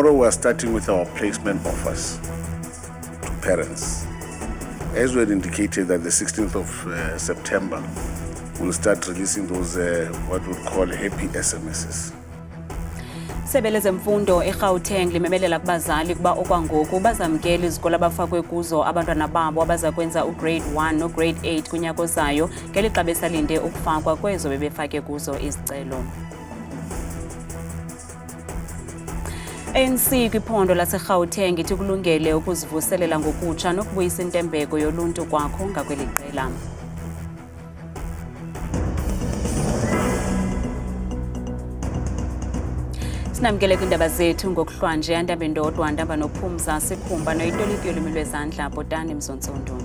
Tomorrow we are starting with our placement offers to parents. As we had indicated that the 16th of September, we'll start releasing those what we call happy SMSs. Isebe lezemfundo eGauteng limemelela kubazali kuba okwangoku bazamkela izikolo abafakwe kuzo abantwana babo abaza kwenza ugrade 1 nograde 8 kunyaka ozayo ngelixa besalinde ukufakwa kwezo bebefake kuzo izicelo. ANC kwiphondo laseGauteng ithi kulungele ukuzivuselela ngokutsha nokubuyisa intembeko yoluntu kwakho ngakweli qela. Sinamkele kwindaba zethu ngokuhlwanje Andaba Ndodwa Ndaba noPhumza Sikhumba noyitoliki yolwimi lwezandla Bhotani Mzontsondo.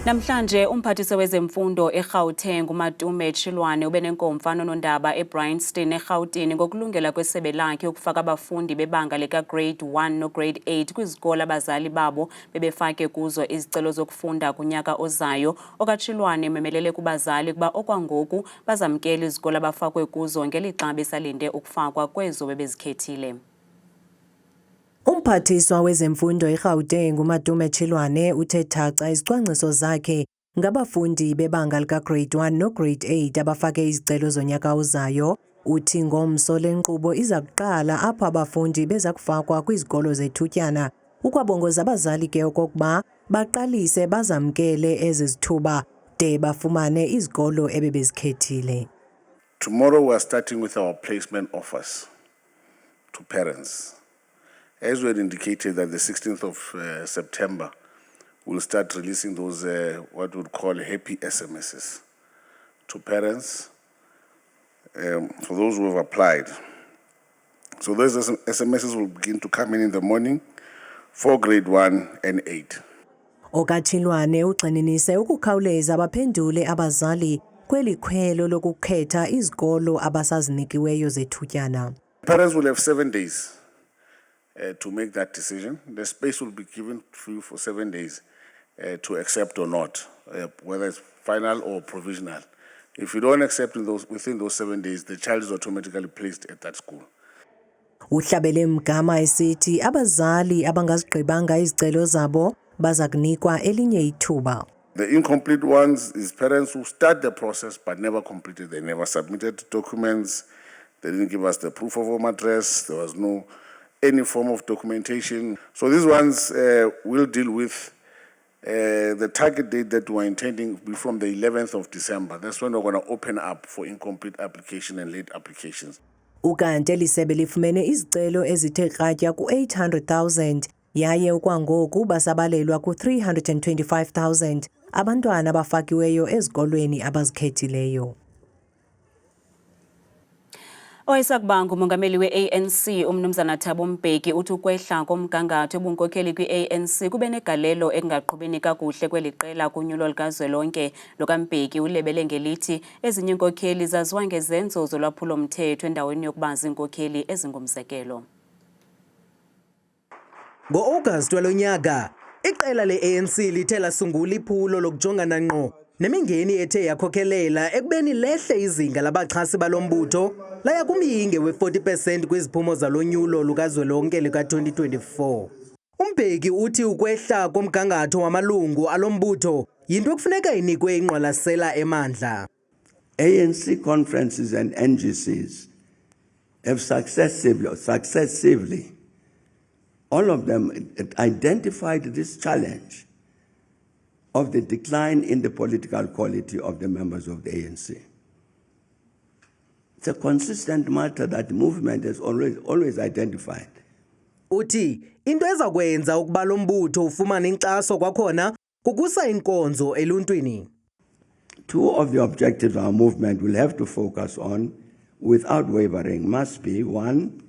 Namhlanje umphathiswa wezemfundo eGauteng uMatume Tshilwane ubenenkomfano nondaba eBryanston eGauteng ngokulungela kwesebe lakhe ukufaka abafundi bebanga lika grade 1 no grade 8 kwizikolo abazali babo bebefake kuzo izicelo zokufunda kunyaka ozayo. OkaTshilwane ememelele kubazali kuba okwangoku bazamkela izikolo abafakwe kuzo ngelixa besalinde ukufakwa kwezo bebezikhethile. Umphathiswa wezemfundo eGauteng uMatume Tshilwane uthe thaca izicwangciso zakhe ngabafundi bebanga lika grade 1 no grade 8 abafake izicelo zonyaka ozayo. Uthi ngomso lenkqubo iza kuqala apho abafundi beza kufakwa kwizikolo zethutyana ukwabongoza abazali ke okokuba baqalise bazamkele ezizithuba de bafumane izikolo ebebezikhethile. Tomorrow we are starting with our placement offers to parents. As we had indicated that the 16th of September, we'll start releasing those what we would call happy SMSs to parents for those who have applied. So those SMSs will begin to come in the morning for grade 1 and 8. OkaTshilwane ugxininise ukukhawuleza abaphendule abazali kweli khwelo lokukhetha izikolo abasazinikiweyo zethutyana. Parents will have 7 days to make that decision. The space will be given to you for 7 days to accept or not, whether it's final or provisional. If you don't accept within those 7 days, the child is automatically placed at that school. Uhlabele mgama esithi abazali abangazigqibanga izicelo zabo baza kunikwa elinye ithuba. The incomplete ones is parents who start the process but never completed. They never submitted documents. They didn't give us the proof of home address. There was no any form of documentation. So these ones will deal with the target date that we're intending to be from the 11th of December. That's when we're going to open up for incomplete application and late applications. Ukanti elisebe lifumene izicelo ezithe kratya ku-800,000 yaye ukwangoku basabalelwa ku-325,000 abantwana abafakiweyo ezikolweni abazikhethileyo. Oyisakubanga umongameli we-ANC uMnumzana Thabo Mbeki uthi ukwehla komgangatho obunkokheli kwi-ANC kube negalelo ekungaqhubeni kakuhle kweli qela kunyulo likazwelonke. LokaMbeki ulebele ngelithi ezinye inkokheli zaziwa ngezenzo zolwaphulo-mthetho endaweni yokuba ziinkokheli ezingumzekelo. Ngo-August walo nyaka, iqela le-ANC lithe lasungula iphulo lokujongana ngqo nemingeni ethe yakhokhelela ekubeni lehle izinga labaxhasi balombutho laya kumyinge we-40% kwiziphumo zalonyulo lukazwelonke lika-2024. Umbeki uthi ukwehla komgangatho wamalungu alombutho yinto ekufuneka inikwe ingqwalasela emandla. ANC conferences and NGCs have successively, all of them identified this challenge of the decline in the political quality of the members of the ANC. It's a consistent matter that the movement has always identified. Uthi into ezakwenza ukuba lo mbutho ufumane inkxaso kwakhona kukusa inkonzo eluntwini. Two of the objectives our movement will have to focus on without wavering must be, one,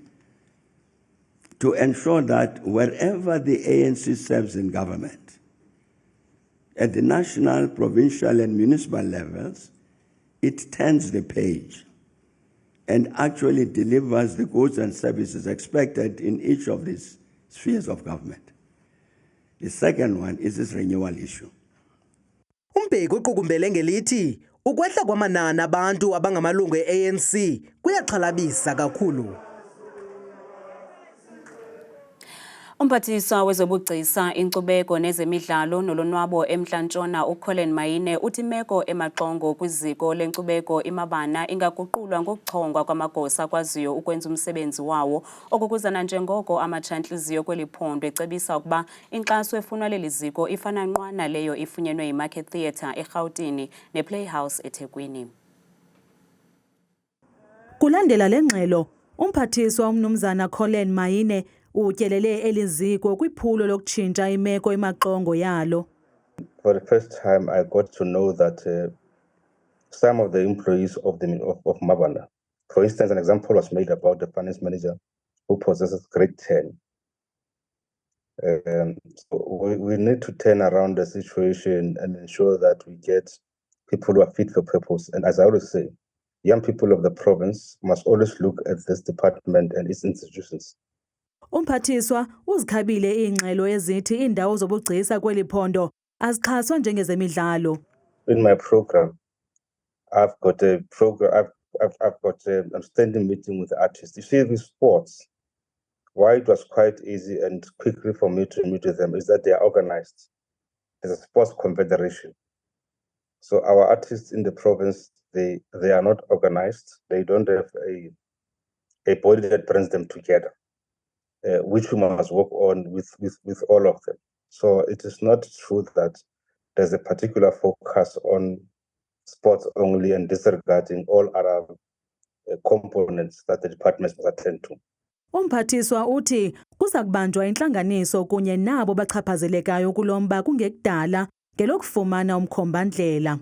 to ensure that wherever the ANC serves in government, at the national, provincial, and municipal levels, it turns the page and actually delivers the goods and services expected in each of these spheres of government. The second one is this renewal issue. Umbeki uqukumbele ngelithi ukwehla kwamanani abantu abangamalungu e-ANC kuyaxhalabisa kakhulu. Umphathiswa wezobugcisa, inkcubeko nezemidlalo nolonwabo eMntla-Ntshona uColleen Maine uthi imeko emaxongo kwiziko lenkcubeko iMabana ingaguqulwa ngokuchongwa kwamagosa akwaziyo ukwenza umsebenzi wawo okukuzana njengoko amatshantliziyo kweli phondo ecebisa ukuba inkxaso efunwa leli ziko ifana nqwa naleyo ifunyenwe yiMarket Theatre eRhawutini nePlayhouse eThekwini. Kulandela le ngxelo, umphathiswa umnumzana Colleen Maine utyelele eliziko kwiphulo lokutshintsha imeko emaxongo yalo. For the first time, I got to know that some of the employees of Mabana, for instance, an example was made about the finance manager who possesses grade 10. So we need to turn around the situation and ensure that we get people who are fit for purpose. And as I always say, young people of the province must always look at this department and its institutions. Umphathiswa uzikhabile ingxelo ezithi indawo zobugcisa kweli phondo azixhaswa njengezemidlalo. In my program, I've got a standing meeting with the artists. You see, with sports, why it was quite easy and quickly for me to meet with them is that they are organized. There's a sports confederation. So our artists in the province, they are not organized. They don't have a body that brings them together. Which we must work on with all of them. So it is not true that there's a particular focus on sports only and disregarding all other components that the department must attend to. Umphathiswa uthi kuza kubanjwa intlanganiso kunye nabo bachaphazelekayo kulomba kungekudala ngelokufumana umkhombandlela.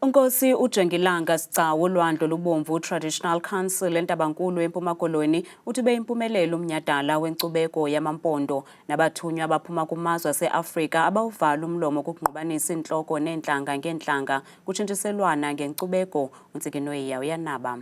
Unkosi uJongilanga Sigcawu Lwandlo Lubomvu Traditional Council eNtabankulu eMpuma Koloni uthi beyimpumelelo umnyhadala wenkcubeko yamampondo nabathunywa abaphuma kumazwe aseAfrika abawuvala umlomo kukungqubanisa intloko neentlanga ngeentlanga kutshintshiselwana ngenkcubeko. uNtsikinoyiya uyanaba.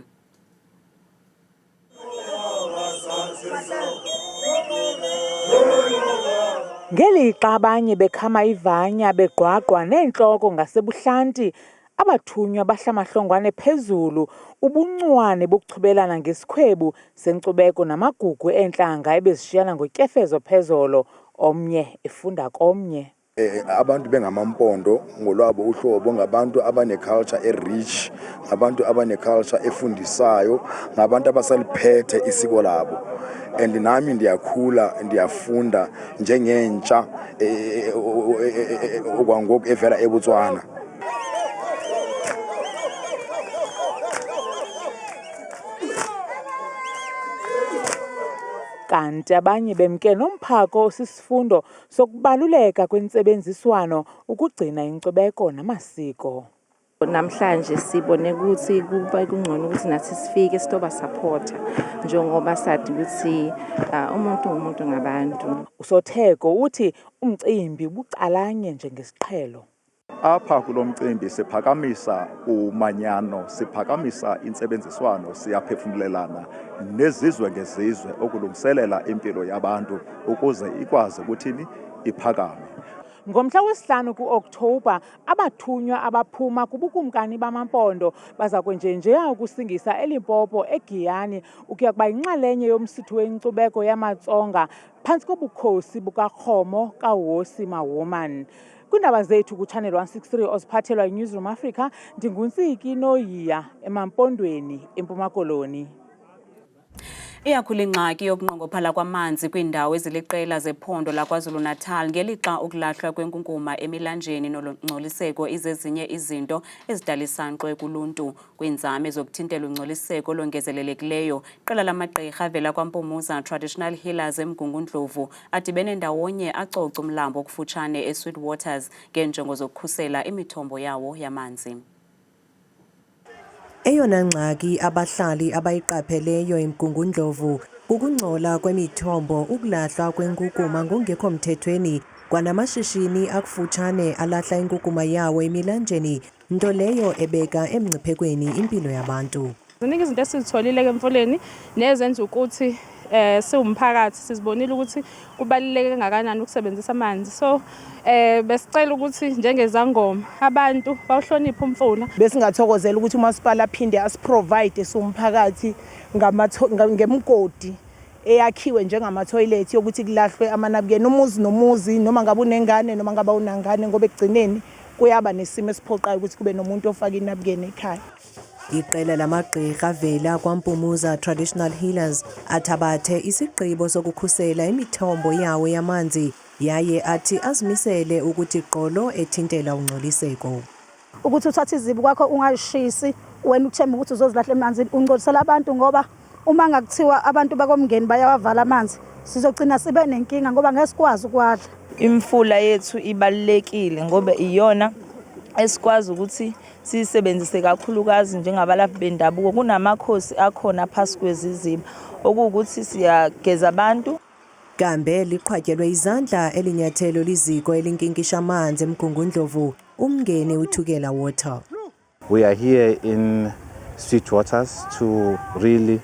Ngelixa abanye bekhama ivanya begqwagqwa neentloko ngasebuhlanti, abathunywa bahlamahlongwane phezulu ubuncwane bokuchubelana ngesikhwebu senkcubeko namagugu eentlanga ebezishiyana ngotyefezo phezolo, omnye efunda komnye. Abantu bengamampondo ngolwabo uhlobo ngabantu abaneculture erich, ngabantu abaneculture efundisayo, ngabantu abasaliphethe isiko labo. And nami ndiyakhula ndiyafunda njengentsha okwangoku evela eBotswana. Kanti abanye bemke nomphako osisifundo sokubaluleka kwentsebenziswano ukugcina inkcubeko namasiko. Namhlanje sibone ukuthi kuba kungcono ukuthi nathi sifike sitoba supporta njengoba sathi ukuthi umuntu ngumuntu ngabantu. Usotheko uthi umcimbi ubucalanye njengesiqhelo. Apha kulo mcimbi siphakamisa umanyano, siphakamisa intsebenziswano, siyaphefumlelana nezizwe ngezizwe okulungiselela impilo yabantu ukuze ikwazi ukuthini iphakame. Ngomhla wesihlanu ku-Okthobha, abathunywa abaphuma kubukumkani bamampondo baza kwenjenjeya ukusingisa eLimpopo eGiyani ukuya kuba yinxalenye yomsitho wenkcubeko yamaTsonga phantsi kobukhosi bukaRhomo kaHosi Mahoman. Kwiindaba zethu kuChannel 163 oziphathelwa yiNewsroom Africa, ndinguNtsikinoyiya emampondweni eMpuma Koloni. Iyakhula ingxaki yokunqongophala kwamanzi kwiindawo eziliqela zephondo laKwaZulu-Natal ngelixa ukulahlwa kwenkunkuma emilanjeni nolongcoliseko izezinye izinto ezidala isankxwe kuluntu. Kwiinzame zokuthintela ungcoliseko longezelelekileyo, iqela lamagqirha avela kwaMpumuza Traditional Healers eMgungundlovu adibene ndawonye acoca umlambo okufutshane eSweet Waters ngeenjongo zokukhusela imithombo yawo yamanzi. Eyona ngxaki abahlali abayiqapheleyo eMgungundlovu kukungcola kwemithombo, ukulahlwa kwenkukuma ngokungekho mthethweni kwanamashishini akufutshane alahla inkukuma yawo emilanjeni, nto leyo ebeka emngciphekweni impilo yabantu. Ziningi izinto esizitholile emfuleni nezenza ukuthi siwumphakathi sizibonile ukuthi kubaluleke kangakanani ukusebenzisa amanzi. So besicela ukuthi njengezangoma abantu bawuhloniphe umfula. Besingathokozela ukuthi umasipala aphinde asiprovide siwumphakathi ngemgodi eyakhiwe njengama-toilet yokuthi kulahlwe amanabukeni umuzi nomuzi noma ngabe unengane noma ngabe unangane ngoba ekugcineni kuyaba nesimo esiphoqayo ukuthi kube nomuntu ofaka inabukeni ekhaya. Iqela lamagqirha avela kwaMpumuza Traditional Healers athabathe isigqibo sokukhusela imithombo yawo yamanzi yaye athi azimisele ukuthi qolo ethintela ungcoliseko. Ukuthi uthathe izibi kwakho ungayishisi wena uthemba ukuthi uzozilahla emanzini ungcolisela abantu ngoba uma ngakuthiwa abantu bakomngeni bayawavala amanzi sizogcina sibe nenkinga ngoba ngeke sikwazi ukwadla. Imfula yethu ibalekile ngoba iyona esikwazi ukuthi sisebenzise kakhulukazi njengabalaphi bendabuko kunamakhosi akhona phasi kweziziba okuwukuthi siyageza abantu. Kambe liqhwatyelwe izandla elinyathelo liziko elinkinkisha amanzi eMgungundlovu umngeni uThukela Water. We are here in Sweet Waters to really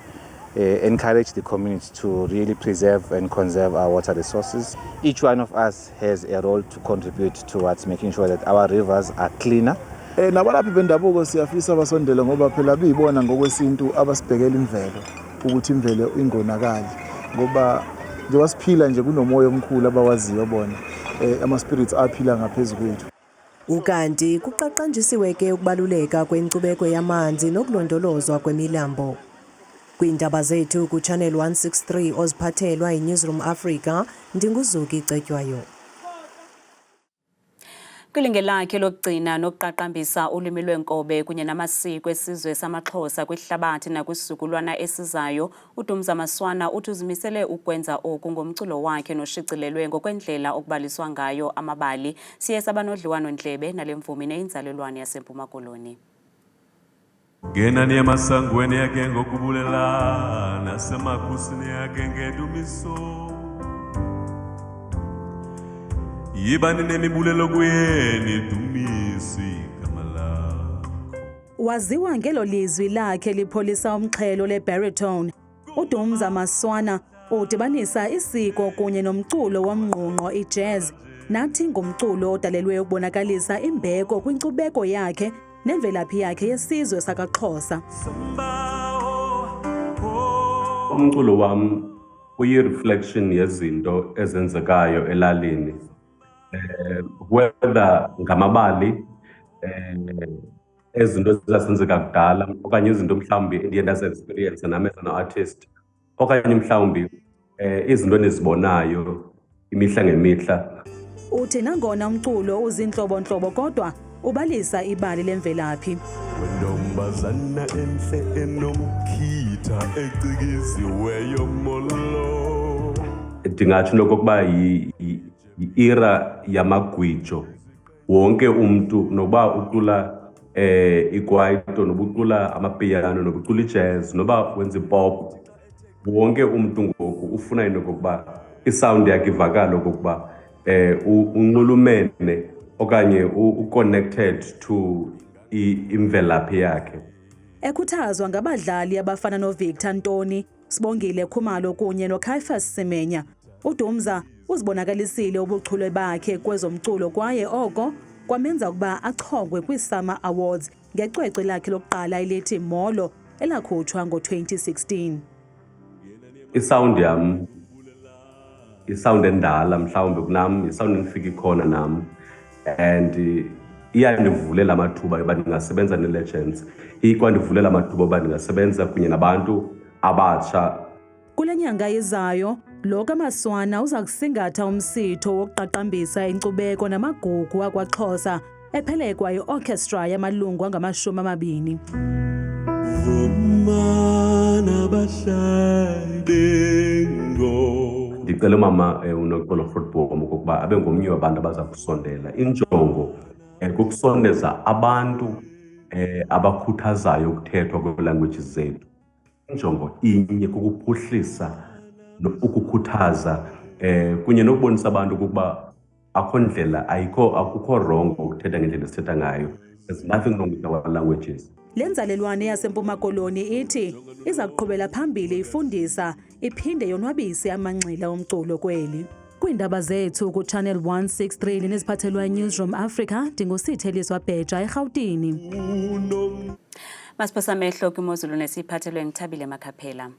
encourage the community to really preserve and conserve our water resources. Each one of us has a role to contribute towards making sure that our rivers are cleaner. Nabalaphi bendabuko siyafisa abasondele ngoba phela biyibona ngokwesintu abasibhekela imvelo ukuthi imvelo ingonakali ngoba njengoba siphila nje kunomoya omkhulu abawaziyo bona ama-spirits aphila ngaphezulu kwethu. Ukanti kuqaqanjisiwe ke ukubaluleka kwenkcubeko yamanzi nokulondolozwa kwemilambo. Kwindaba zethu ku Channel 163 oziphathelwa iNewsroom Africa ndinguZuki Cetywayo. Kwilingelakhe lokugcina nokuqaqambisa ulimi lwenkobe kunye namasiko esizwe samaXhosa kwihlabathi nakwisizukulwana esizayo, uDumza Maswana uthi uzimisele ukwenza oku ngomculo wakhe noshicilelwe ngokwendlela okubaliswa ngayo amabali. Siye sabanodliwano ndlebe nalemvumi neyinzalelwane yaseMpuma Koloni. Genani yamasangweni yake ngokubulela nasemakhusini yake ngedumiso. Yibani nemibulelo kuyeni dumisi kamala. Waziwa ngelo lizwi lakhe lipholisa umxhelo lebaritone. uDumza Maswana udibanisa isiko kunye nomculo womngqungqo ijazz nathi ngumculo odalelwe ukubonakalisa imbeko kwinkcubeko yakhe nemvelaphi yakhe yesizwe sakaXhosa. Umculo wami uyi-reflection yezinto ezenzekayo elalini. Whether ngamabali ezinto ezasenzeka kudala okanye izinto mhlawumbi endiye ndase-experience nami as an artist okanye mhlawumbi izinto endizibonayo imihla ngemihla. Uthi nangona umculo uzinhlobo-ntlobo kodwa ubalisa ibali lemvelaphi. Wentombazana enhle enomkhitha ecikiziweyo molo. Ndingatsho nokokuba yi-era yamagwijo. Wonke umntu noba ucula ikwaito noba ucula amapiano noba ucula ijazz noba wenza ipop, wonke umntu ngoku ufuna into okokuba isound yakhe ivakala okokuba unxulumene okanye u-connected to imvelaphi yakhe. Ekhuthazwa ngabadlali abafana noVictor Ntoni, Sibongile Khumalo kunye noCaiphus Semenya, uDumza uzibonakalisile ubuchule bakhe kwezomculo kwaye oko kwamenza ukuba achongwe kwiSummer Awards ngecwecwe lakhe lokuqala elithi Molo elakhutshwa ngo-2016. Isound yam isound endala mhlawumbe kunam, isound endifika ikhona nam, and iyandivulela amathuba yoba ndingasebenza ne-legends, ikwandivulela amathuba yoba ndingasebenza kunye nabantu abatsha. Kule nyanga izayo lo kaMaswana uza kusingatha umsitho wokuqaqambisa inkcubeko namagugu akwaXhosa ephelekwa yi-orchestra yamalungu angama-20. Ndicela umama uNoxolo Grootboom okokuba abe ngomnye wabantu abaza kusondela. Injongo kukusondeza abantu abakhuthazayo ukuthethwa kweelanguages zethu. Injongo inye kukuphuhlisa ukukhuthaza kunye nokubonisa abantu ukuba akho ndlela akukho wrong ukuthetha ngendlela esithetha ngayo. There's nothing wrong with our languages. Lenzalelwane yaseMpuma Koloni ithi iza kuqhubela phambili ifundisa iphinde yonwabise amanxila omculo kweli. Kwiindaba zethu ku Channel 163 liniziphathelwa iNewsroom Africa ndingusithelizwa Bheja eRhawutini. Masiphosa amehlo kwimozulu nesiphathelwe ngithabile Makhaphela.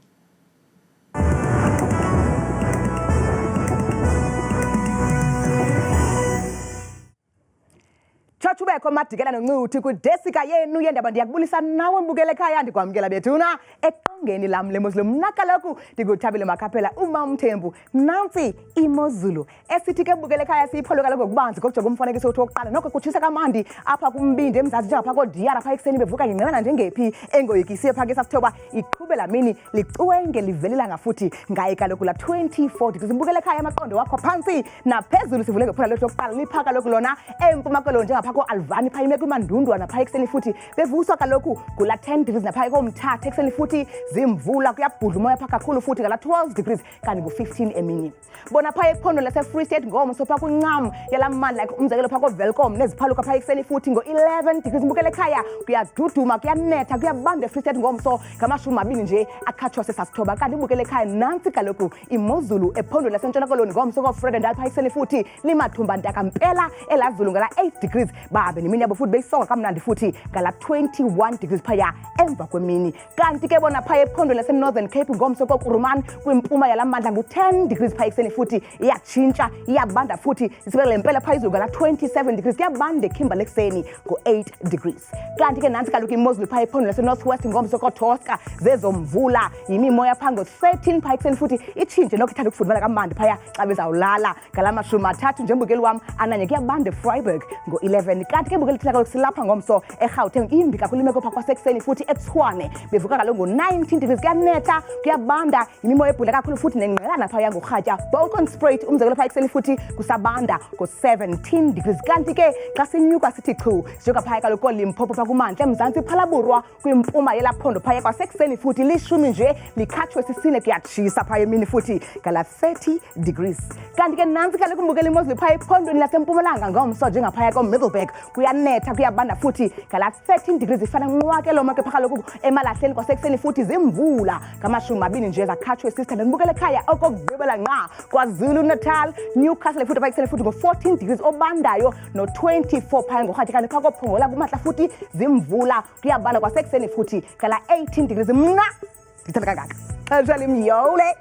Kubekho Madikela noNcuthi kudesika yenu yendaba ndiyakubulisa nawe mbukele ekhaya ndikwamkela bethuna eqongeni lam lemozulu mna kaloku ndikuthabile makhaphela uMamthembu nansi imozulu esithi ke bukele ekhaya siyipholo kaloku ngokubanzi ngokujonga umfanekiso wethu wokuqala noko kutshisa kamandi apha kumbindi emzantsi njengapha kodiyara pha ekuseni bevuka ngenqelana njengephi engoyikisiye pha ke sasithoba iqhubela mini licwenge livelelanga futhi ngaye kaloku la 24 degrees mbukele ekhaya amaqondo wakho phansi naphezulu sivule ngephula lethu lokuqala lipha kaloku lona empuma koloni njengapha ko-Alvani pha ime kwimandundwana pha ekuseni futhi bevuswa kaloku kula 10 degrees napha komthatha ekuseni futhi zimvula kuyabhudla umoya pha kakhulu futhi ngala 12 degrees kanti ngu-15 emini bona pha ephondo lase-Free State ngomso pha kwincam yalamandla like umzekelo pha ko-Welcome neziphaluka pha ekuseni futhi ngo-11 degrees mbukele ekhaya kuyaduduma kuyanetha kuyabanda e-Free State ngomso ngamashumi nje akhatshwa sesasithoba kanti ibukele ekhaya nansi kaloku imozulu ephondo lasentshona koloni ngomso ko-Vredendal pha ekuseni futhi limathumba ntakampela elazulu ngala 8 degrees babe nemini yabo futhi beyisonga kamnandi futhi ngala 21 degrees phaya emva kwemini kanti ke bona phaya ephondo lase-Northern Cape ngomso koKuruman kwimpuma yalamandla ngu-10 degrees phaya ekuseni futhi iyatshintsha iyabanda futhi isibekele mpela phezulu ngala 27 degrees kuyabanda eKimberley ekuseni ngo-8 degrees kanti ke nansi kaloku imozulu phaya ephondo lase-Northwest ngomso koTosca zezomvula yimimoya pha ngo-13 phaya ekuseni futhi itshintshe nokho ithanda ukufudumala kamandi phaya xa bezawulala ngala mashumi mathathu njembukeli wam ananye kuyabanda eFreiburg ngo-11 kanti ke bukeli thina kaloku silapha ngomso eGauteng imbi kakhulu imeko pha kwasekuseni futhi eTshwane bevuka kaloku ngo-19 degrees kuyanetha kuyabanda yimimoya ebhudla kakhulu futhi nengqelana phaya ngorhatya Balkan-Spruit umzekelo phaya ekuseni futhi kusabanda ngo-17 degrees kanti ke xa sinyuka sithi chu sijoka phaya kaloku koLimpopo pha kumantla emzantsi phalaburwa kwimpuma yelaphondo phaya kwasekuseni futhi lishumi nje likhatshwe sisine kuyatshisa phaya emini futhi ngala 30 degrees kanti ke nansi kaloku mbukela imozulu phaya ephondweni lasempumalanga ngomso njengaphaya ko-Middleburg kuyanetha kuyabanda futhi ngala 13 degrees ifana nqwake lo make pha kaloku emalahleni kwasekuseni futhi zimvula ngamashumi nje zakhatshwe sisithanda ndibukele ekhaya okokugqibela nqa KwaZulu Natal Newcastle futhi pha ekuseni futhi ngo-14 degrees obandayo no-24 phaya ngorhatya kanti pha kophongola kumantla futhi zimvula kuyabanda kwasekuseni futhi ngala 18 degrees mna ndithanda kangaka xesha limyole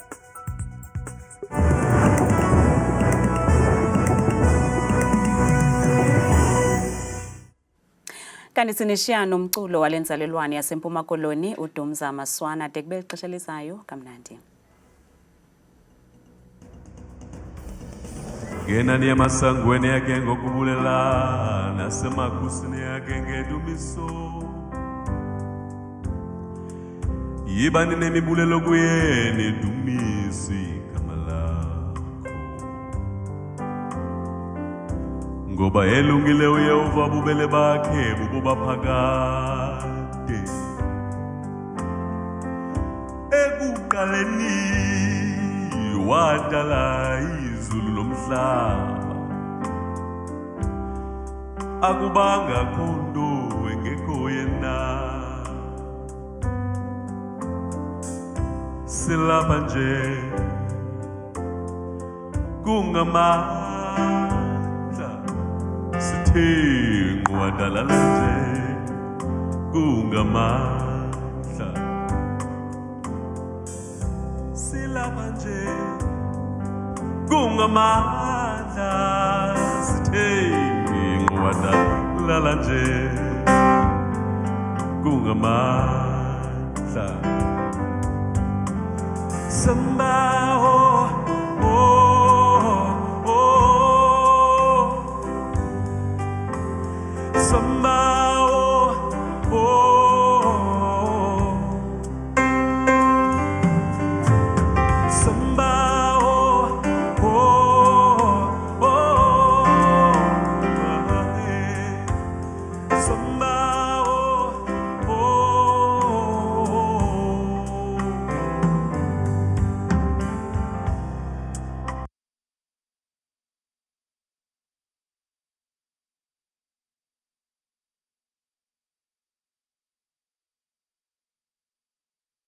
kanti sinishiya nomculo walenzalelwane yaseMpuma Koloni uDumza Maswana de kube ixesha lizayo kamnandi Ngenani yamasangweni yakhe ngokubulela nasemakhusini yakhe ngedumiso Yibani nemibulelo kuyeni dumisi ngoba elungile uYehova bubele bakhe bubobaphakade ekuqaleni wadala izulu lomhlaba akubanga khondo engekho yena silapha nje kungamandla wadala nje kungamandla silapha nje kungamandla wadala nje kungamandla Samba